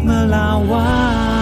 melawai.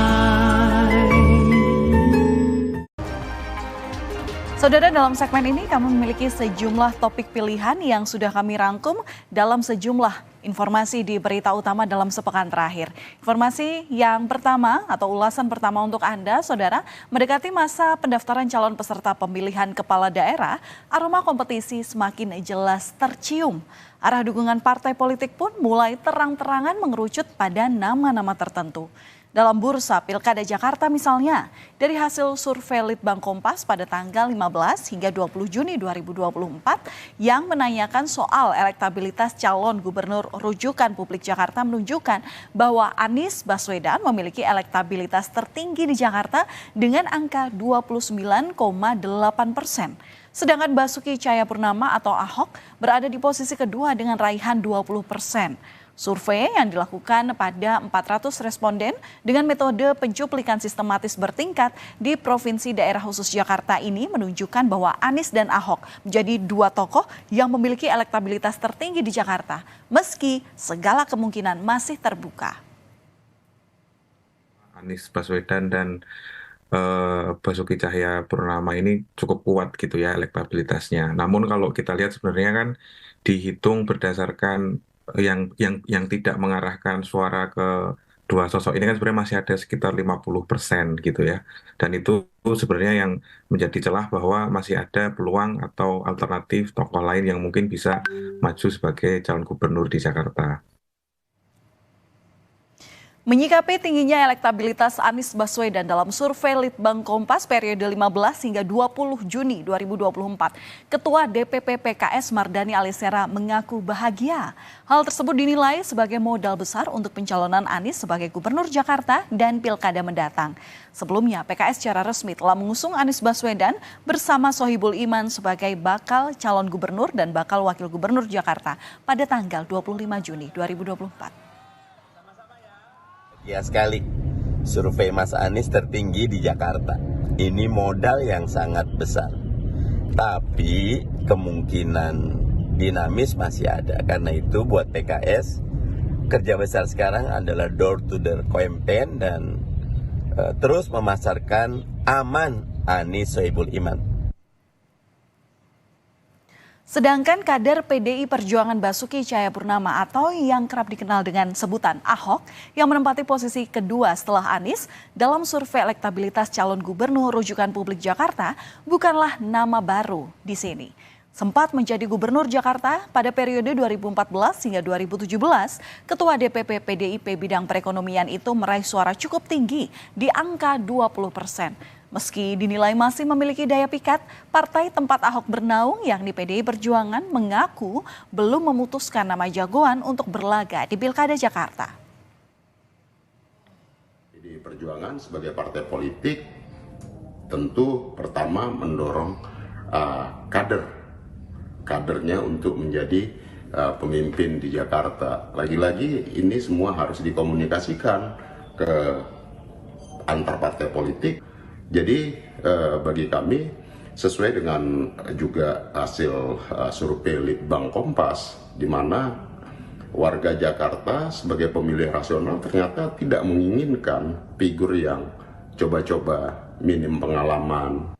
Saudara, dalam segmen ini kami memiliki sejumlah topik pilihan yang sudah kami rangkum dalam sejumlah informasi di berita utama dalam sepekan terakhir. Informasi yang pertama atau ulasan pertama untuk Anda, Saudara, mendekati masa pendaftaran calon peserta pemilihan kepala daerah, aroma kompetisi semakin jelas tercium. Arah dukungan partai politik pun mulai terang-terangan mengerucut pada nama-nama tertentu. Dalam bursa Pilkada Jakarta misalnya, dari hasil survei Litbang Kompas pada tanggal 15 hingga 20 Juni 2024 yang menanyakan soal elektabilitas calon gubernur rujukan publik Jakarta menunjukkan bahwa Anies Baswedan memiliki elektabilitas tertinggi di Jakarta dengan angka 29,8%. Sedangkan Basuki Cahayapurnama atau Ahok berada di posisi kedua dengan raihan 20%. Survei yang dilakukan pada 400 responden dengan metode pencuplikan sistematis bertingkat di Provinsi Daerah Khusus Jakarta ini menunjukkan bahwa Anies dan Ahok menjadi dua tokoh yang memiliki elektabilitas tertinggi di Jakarta, meski segala kemungkinan masih terbuka. Anies Baswedan dan Basuki Cahayapurnama ini cukup kuat gitu ya elektabilitasnya. Namun kalau kita lihat sebenarnya kan dihitung berdasarkan yang tidak mengarahkan suara ke dua sosok ini kan sebenarnya masih ada sekitar 50% gitu ya. Dan itu sebenarnya yang menjadi celah bahwa masih ada peluang atau alternatif tokoh lain yang mungkin bisa maju sebagai calon gubernur di Jakarta. Menyikapi tingginya elektabilitas Anies Baswedan dalam survei Litbang Kompas periode 15 hingga 20 Juni 2024, Ketua DPP PKS Mardhani Alisera mengaku bahagia. Hal tersebut dinilai sebagai modal besar untuk pencalonan Anies sebagai Gubernur Jakarta dan Pilkada mendatang. Sebelumnya, PKS secara resmi telah mengusung Anies Baswedan bersama Sohibul Iman sebagai bakal calon gubernur dan bakal wakil gubernur Jakarta pada tanggal 25 Juni 2024. Ya sekali, survei Mas Anies tertinggi di Jakarta. Ini modal yang sangat besar. Tapi kemungkinan dinamis masih ada. Karena itu buat PKS, kerja besar sekarang adalah door to door campaign dan terus memasarkan aman Anies Sohibul Iman. Sedangkan kader PDI Perjuangan Basuki Cahayapurnama atau yang kerap dikenal dengan sebutan Ahok yang menempati posisi kedua setelah Anies dalam survei elektabilitas calon gubernur rujukan publik Jakarta bukanlah nama baru di sini. Sempat menjadi gubernur Jakarta pada periode 2014 hingga 2017, Ketua DPP PDIP bidang perekonomian itu meraih suara cukup tinggi di angka 20%. Meski dinilai masih memiliki daya pikat, partai tempat Ahok bernaung yakni PDI Perjuangan mengaku belum memutuskan nama jagoan untuk berlaga di Pilkada Jakarta. PDI Perjuangan sebagai partai politik tentu pertama mendorong kadernya untuk menjadi pemimpin di Jakarta. Lagi-lagi ini semua harus dikomunikasikan ke antar partai politik. Jadi bagi kami sesuai dengan juga hasil survei Litbang Kompas di mana warga Jakarta sebagai pemilih rasional ternyata tidak menginginkan figur yang coba-coba minim pengalaman,